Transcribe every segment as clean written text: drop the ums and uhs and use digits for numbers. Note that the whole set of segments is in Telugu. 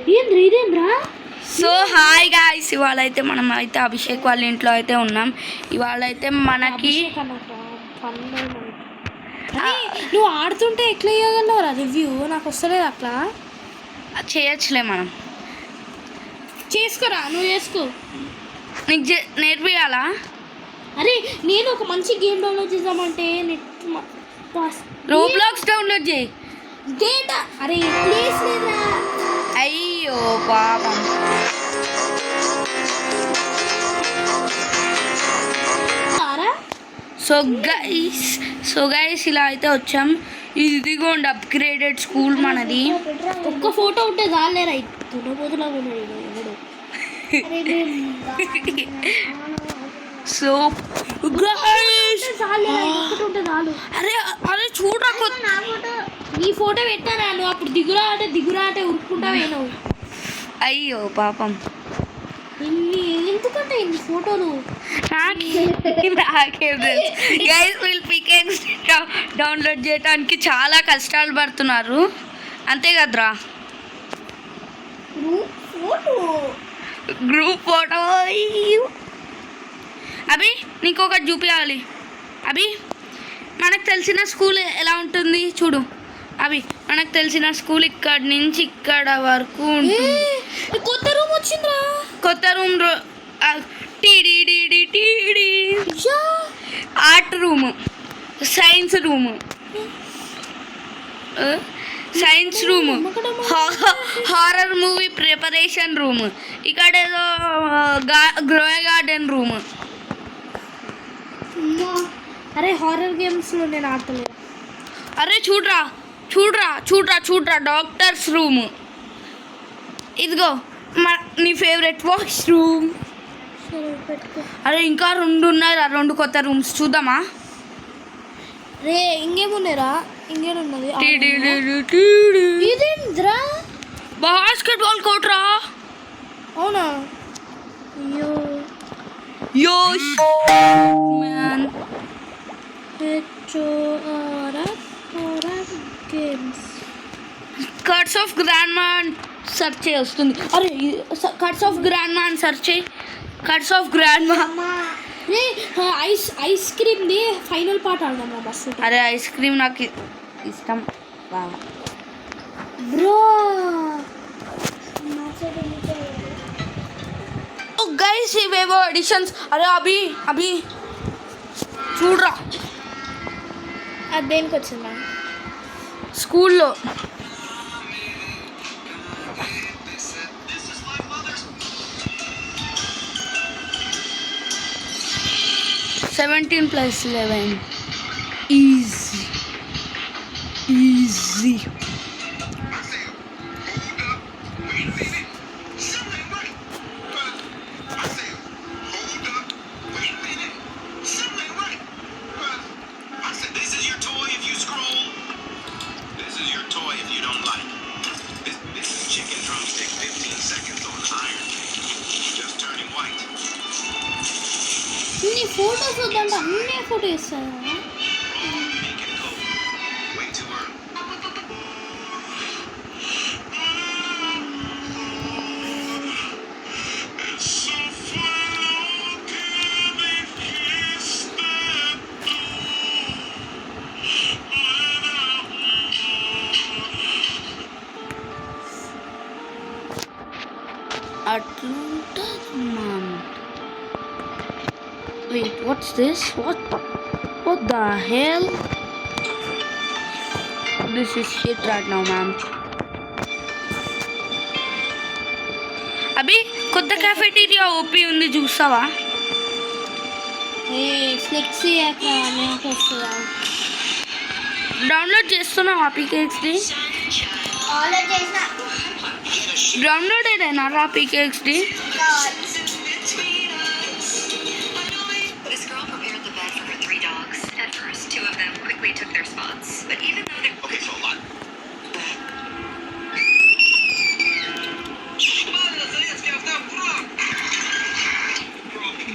ఇదేంద్రా సో హాయ్ గాయ్స్, ఇవాళ అయితే మనం అయితే అభిషేక్ వాళ్ళ ఇంట్లో అయితే ఉన్నాం. ఇవాళ అయితే మనకి నువ్వు ఆడుతుంటే ఎట్లా ఇవ్వగలవురా రివ్యూ? నాకు వస్తలేదు అట్లా. చేయొచ్చులే, మనం చేసుకోరా, నువ్వు చేసుకో. నీకు నేర్పియాలా? అరే నేను ఒక మంచి గేమ్ డౌన్లోడ్ చేద్దామంటే రోబ్లాక్స్ డౌన్లోడ్ చేయి. డేటా అరే ప్లీజ్ లేదా? అయ్యో పాపం. సో గైస్ ఇలా అయితే వచ్చాం. ఇదిగోండి అప్గ్రేడెడ్ స్కూల్ మనది. ఒక్క ఫోటో ఉంటే చాలేరా, తునబోతులా సో అరే అరే చూడరా, నీ ఫోటో పెట్టారా నువ్వు? అప్పుడు దిగురా అంటే ఉరుక్కుంటా వేయను. అయ్యో పాపం. ఎందుకంటే ఇన్ని ఫోటోలు డౌన్లోడ్ చేయడానికి చాలా కష్టాలు పడుతున్నారు, అంతే కదరా? గ్రూప్ ఫోటో అభి నీకు ఒకటి చూపించాలి. అభి మనకు తెలిసిన స్కూల్ ఎలా ఉంటుంది చూడు. అభి మనకు తెలిసిన స్కూల్ ఇక్కడ నుంచి ఇక్కడ వరకు ఉంటుంది. కొత్త రూమ్ వచ్చిందిరా. కొత్త room art room, science room, horror movie preparation room, ఇక్కడ ఏదో గ్రో గార్డెన్ రూమ్. అరే హారర్ గేమ్స్లో నేను ఆడతలేదు. అరే చూడరా డాక్టర్స్ రూమ్. ఇదిగో నీ ఫేవరెట్ వాష్ రూమ్. అరే ఇంకా 2 ఉన్నాయి, 2 కొత్త రూమ్స్ చూద్దామా? రే ఇంకేమున్నాయిరా? ఇంకేమున్నది? ఇదేంద్రా? బాస్కెట్బాల్ కోర్ట్ రా. అవునా? అయ్యో man. Games cuts off grand మా సెర్చ్ చేయి వస్తుంది. అరే కట్స్ ఆఫ్ గ్రాండ్ మా అని సెర్చ్ చేయి. కట్స్ ఆఫ్ గ్రాండ్ మా. ఐస్ క్రీమ్ది ఫైనల్ పార్ట్ ఆడదాం బస్సు. అరే ఐస్ క్రీమ్ నాకు ఇష్టం బ్రో. గైస్ ఇవేవో ఎడిషన్స్. అరే అభి చూడరా, అది దేనికి వచ్చిందా? స్కూల్లో. (17+11) ఈజీ. నీ ఫోటోస్ వద్దంటే అన్నీ ఫోటో ఇస్తాను. అట్లుంటుంది ma'am. Wait, what's this? What the hell? This is shit right now, ma'am. అభి కొత్త క్యాఫెటీరియా ఓపీ ఉంది, చూస్తావా? ఫ్లెక్సీ డౌన్లోడ్ చేస్తున్నావా పీకేఎక్స్డి? డౌన్లోడ్ ఏదైనా రా పీకేఎక్స్డి. Took their spots, but even though they're okay, so a lot.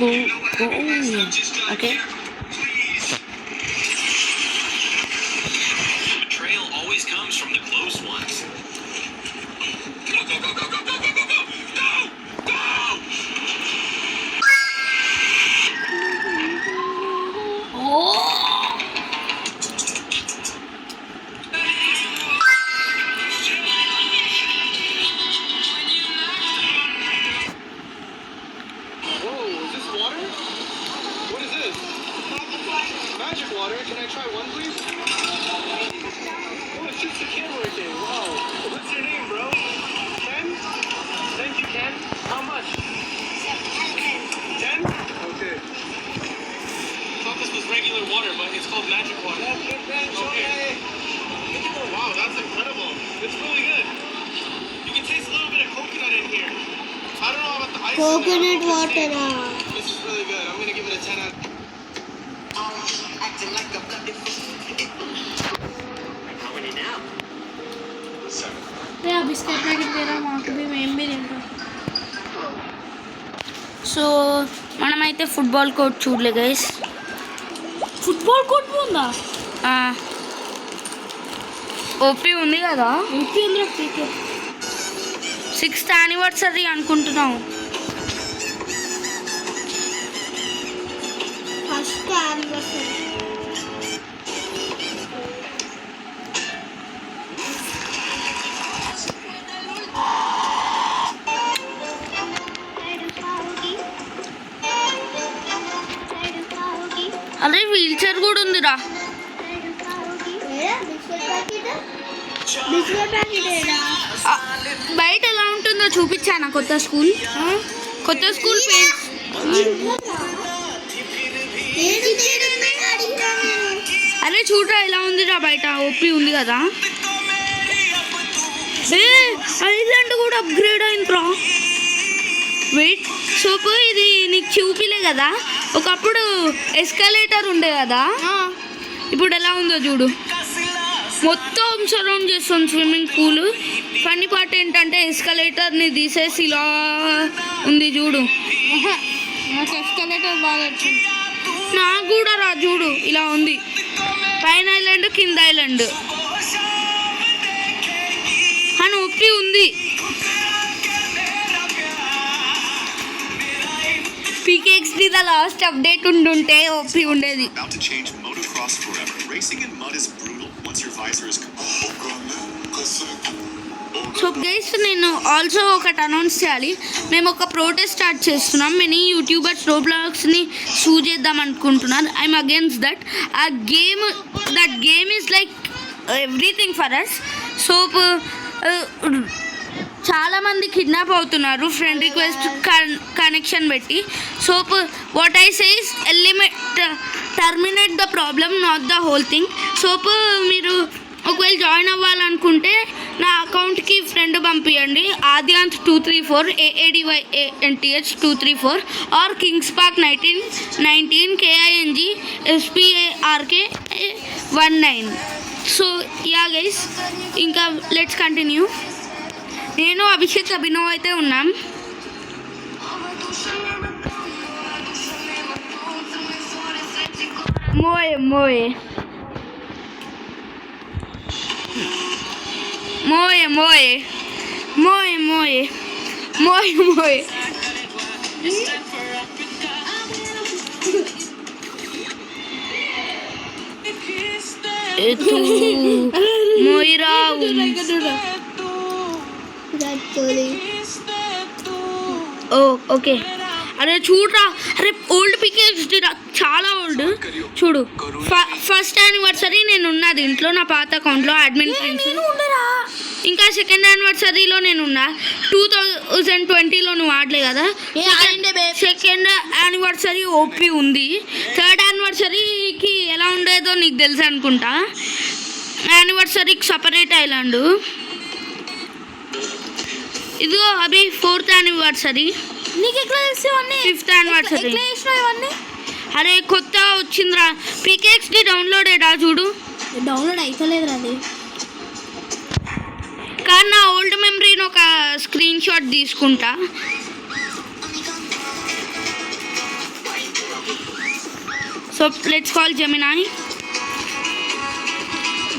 Go. Okay. Betrayal always comes from the close ones. Go, go, go, go, go. Coconut water This is really good. I'm gonna give it a 10 out. Acting like a bloody How many now? 7. ఆ బిస్కెట్ ప్యాకెట్ తీరా మాకు మేము ఏం తింటాం. సో మనమైతే ఫుట్బాల్ కోర్ట్ చూడలే గైస్. ఫుట్బాల్ కోర్ట్ ఉందా? ఓపీ ఉంది కదా, ఓపీ ఉందా? క్రికెట్ 6th యానివర్సరీ అనుకుంటున్నాం. First anniversary. అదే వీల్ చైర్ కూడా ఉందిరా. ఆ, బయట ఎలా ఉంటుందో చూపించానా కొత్త స్కూల్. కొత్త స్కూల్ అరే చూడరా ఎలా ఉందిరా బయట. ఓపీ ఉంది కదా. ఐలాండ్ కూడా అప్గ్రేడ్ అయిందిరా. వెయిట్ సోపు ఇది నీకు చూపిలే కదా, ఒకప్పుడు ఎస్కలేటర్ ఉండే కదా, ఇప్పుడు ఎలా ఉందో చూడు. మొత్తం సరౌండ్ చేస్తుంది స్విమ్మింగ్ పూల్. ఫన్నీ పార్ట్ ఏంటంటే ఎస్కలేటర్ని తీసేసి ఇలా ఉంది చూడు. నాకు ఎస్కలేటర్ బాగా వచ్చింది. నాకు కూడా రా చూడు ఇలా ఉంది. పైన ఐలాండ్ కింద ఐలాండ్ అని ఒప్పి ఉంది. పీకేఎక్స్డి ద లాస్ట్ అప్డేట్ ఉండుంటే ఓపీ ఉండేది. About to change motocross forever. Racing in mud is brutal once your visor is so guys నేను ఆల్సో ఒకటి అనౌన్స్ చేయాలి. మేము ఒక ప్రోటెస్ట్ స్టార్ట్ చేస్తున్నాం. మెనీ యూట్యూబర్స్ రోబ్లాక్స్ని సూ చేద్దాం అనుకుంటున్నారు. I'm against that. ఆ that game is like everything for us. So చాలామంది కిడ్నాప్ అవుతున్నారు ఫ్రెండ్ రిక్వెస్ట్ కనెక్షన్ పెట్టి. So what I say is terminate the problem, not the whole thing. So మీరు ఒకవేళ జాయిన్ అవ్వాలనుకుంటే నా అకౌంట్కి ఫ్రెండ్ పంపించండి. Aadyanth 234 AADYANTH 234 or Kings Park 19 KING SPARK 19. So yeah guys, ఇంకా లెట్స్ కంటిన్యూ. నేను అభిషేక్ అభినవ్ అయితే ఉన్నాం. మోయే మోయే మోయే మోయే మోయే మోయే మోయే మోయే తూ మోయిరా ఓ ఓకే. అరే చూడరా, అరే ఓల్డ్ పిక్చర్స్ చాలా ఓల్డ్ చూడు. ఫస్ట్ యానివర్సరీ నేను ఉన్నా దీంట్లో, నా పాత అకౌంట్లో అడ్మిన్ ఫ్రెండ్స్. ఇంకా సెకండ్ యానివర్సరీలో నేను ఉన్నా. 2020లో నువ్వు ఆడలే కదా. సెకండ్ యానివర్సరీ ఓపీ ఉంది. థర్డ్ యానివర్సరీకి ఎలా ఉండేదో నీకు తెలుసు అనుకుంటా. యానివర్సరీకి సపరేట్ ఐలాండ్. ఇదిగో అవి 4th యానివర్సరీ. నీకు ఎట్లా తెలుసు ఇవన్నీ? 5th anniversary. ఎట్లా చేసినావు ఇవన్నీ? అరే కొత్త వచ్చిందిరా పీకేఎక్స్డి డౌన్లోడేడా చూడు. డౌన్లోడ్ అవుతలేదురా అది. కానీ నా ఓల్డ్ మెమరీని ఒక స్క్రీన్ షాట్ తీసుకుంటా. So let's call Gemini.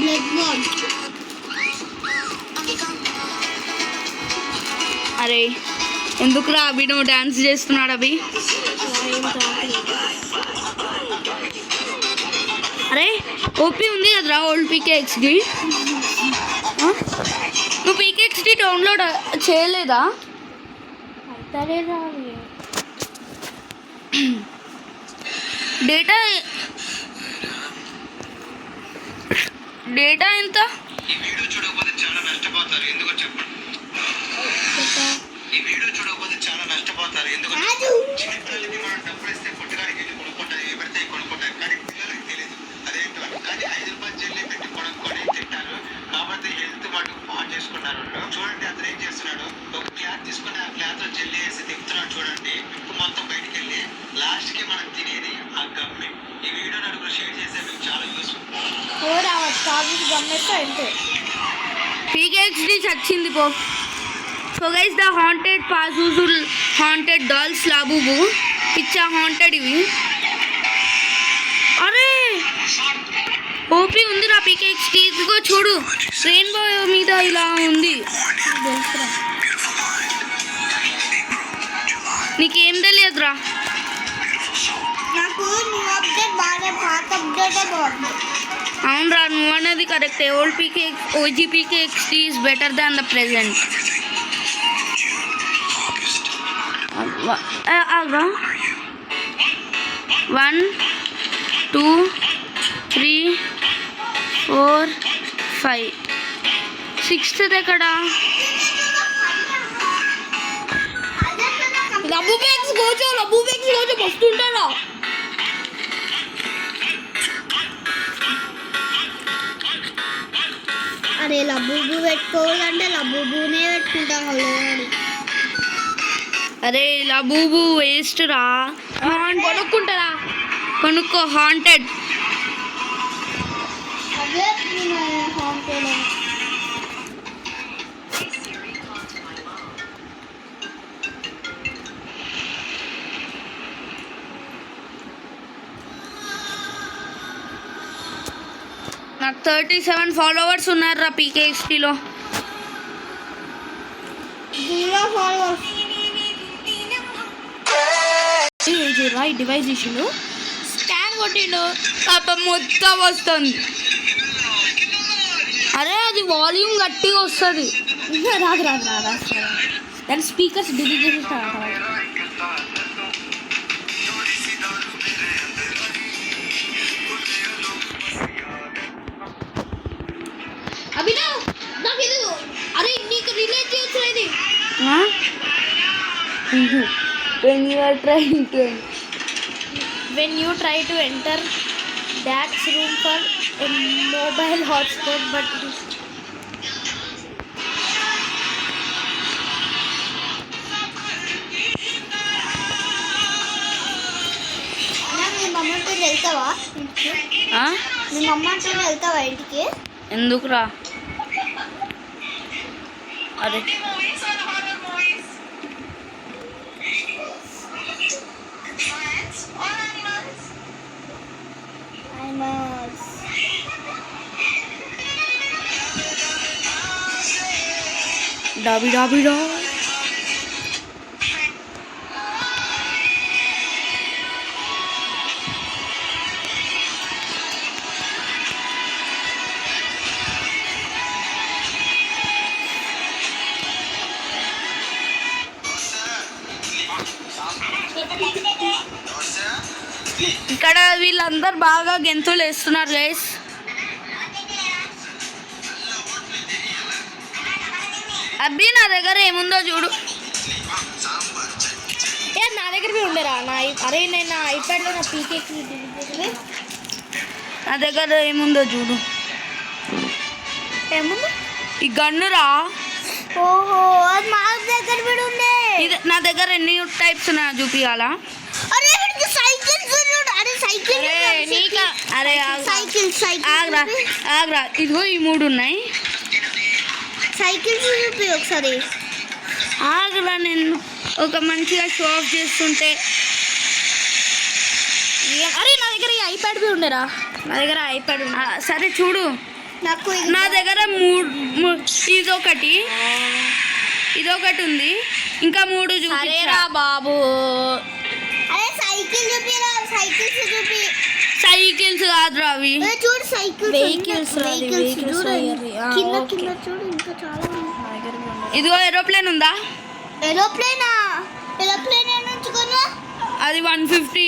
Blood ball. అరే ఎందుకురా అభి నువ్వు డాన్స్ చేస్తున్నాడు అభి? అరే ఓపీ ఉంది కదరా ఓల్డ్ పీకేఎక్స్డి. నువ్వు పీకేఎక్స్డి డౌన్లోడ్ చేయలేదా? అవుతలేదా? డేటా ఎంత? ఈ వీడియో చూడకపోతే చాలా నష్టపోతారు. ఎందుకో చెప్పండి. ఈ వీడియో చూడకపోతే చాలా నష్టపోతారు. ఎందుకంటే చిన్నపిల్లలకి మనం డబ్బులు ఇస్తే పుట్టడానికి వెళ్ళి కొనుక్కుంటారు, ఏ పడితే కొనుక్కుంటారు. కానీ పిల్లలకి తెలియదు అదేంటో. కానీ 5 రూపాయలు చెల్లి పెట్టి కొనుక్కొని తింటారు. కాబట్టి హెల్త్ మటుకు పాటు చేసుకున్నారు. చూడండి అతను ఏం చేస్తున్నాడు, ఒక క్లాత్ తీసుకుని ఆ క్లాత్ లో జెల్లీ వేసి తిప్పుతున్నాడు చూడండి. కాల్సి గమ్మేస్తే అంతే. పీకేఎక్స్డి చచ్చింది పో. సో గైస్ ద హాంటెడ్ పాజూజుల్ హాంటెడ్ డాల్స్ లాబూబు పిచ్చా హాంటెడ్ ఇవి. అరే ఓపీ ఉంది నా పీకేఎక్స్డి. ఇదిగో చూడు రెయిన్బో మీద ఇలా ఉంది. నీకేం తెలియదురా. నాకు నువ్వు అప్డేట్ బాగా పాత అప్డేటే బాగుంది. అవునరా నువ్వు అన్నది కరెక్టే. Old OG PKXD is better than the present. ఆగ్రా 1 2 3 4 5 6th ఎక్కడా? లబ్బు బ్యాగ్స్ గోచో మస్తు ఉంటారా. అరే లబ్బుబు పెట్టుకోవాలంటే లబ్బుబునే పెట్టుకుంటా. అరే లబూబు వేస్ట్ రా. కొనుక్కుంటారా? కొనుక్కో హాంటెడ్. అదే నేను హాంటెడ్. నాకు 37 ఫాలోవర్స్ ఉన్నారా పీకేఎక్స్టీలో. 0 ఫాలోవర్స్. ఈ డివైస్ ఇష్యూలు స్కాన్ కొట్టిండు పాపం మొత్తం వస్తుంది. అరే అది వాల్యూమ్ గట్టిగా వస్తుంది. రాదు దాని స్పీకర్స్ డిలీట్ చేసేస్తాను. అభినవ్ నాకు ఇది అరే నీకు రిలేట్ చేయొచ్చు ఇది. When you try to enter Dad's room for a mobile hotspot, but మీ మమ్మతో వెళ్తావా ఇంటికి? మీ మమ్మతో వెళ్తావా ఇంటికి? ఎందుకురా? అరే డాబిడా ఇక్కడ వీళ్ళందరూ బాగా గెంతులు వేస్తున్నారు గైస్. అబ్బి నా దగ్గర ఏముందో చూడు. నా దగ్గర ఉండరా అరే నేను నా ఐప్యాడ్లో నా పీకేకి నా దగ్గర ఏముందో చూడు. ఏముంది? ఈ గన్నురా. ఓహో అది మా దగ్గర కూడా ఉండే. ఇది నా దగ్గర ఎన్ని టైప్స్ ఉన్నాయో చూపియాలా? అరే సైకిల్స్ అరే సైకిల్ అరే ఆగ్రా ఇదిగో ఈ 3 ఉన్నాయి. సైకిల్స్ చూపి ఒకసారి. ఆగ్రా నేను ఒక మంచిగా షో ఆఫ్ చేస్తుంటే. అరే నా దగ్గర ఈ ఐప్యాడ్ కూడా ఉండరా. నా దగ్గర ఐప్యాడ్ ఉంది. సరే చూడు నాకు నా దగ్గర ఇదొకటి ఉంది. ఇంకా 3 చూపిరా బాబు. అరే సైకిల్ చూపిరా. సైకిల్స్ కాదురా అవి. చూడు సైకిల్ వెహికల్స్ చూడు కింద చూడు ఇంకా చాలా ఇదిగో ఏరోప్లేన్ ఉందా? ఏరోప్లేన్ నుంచుకోను. అది 150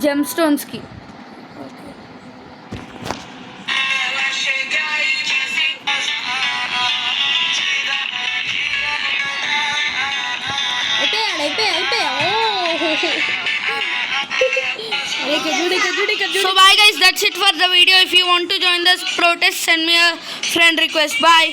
జెమ్ స్టోన్స్ కి. So bye guys, that's it for the video. If you want to join this protest, send me a friend request. Bye.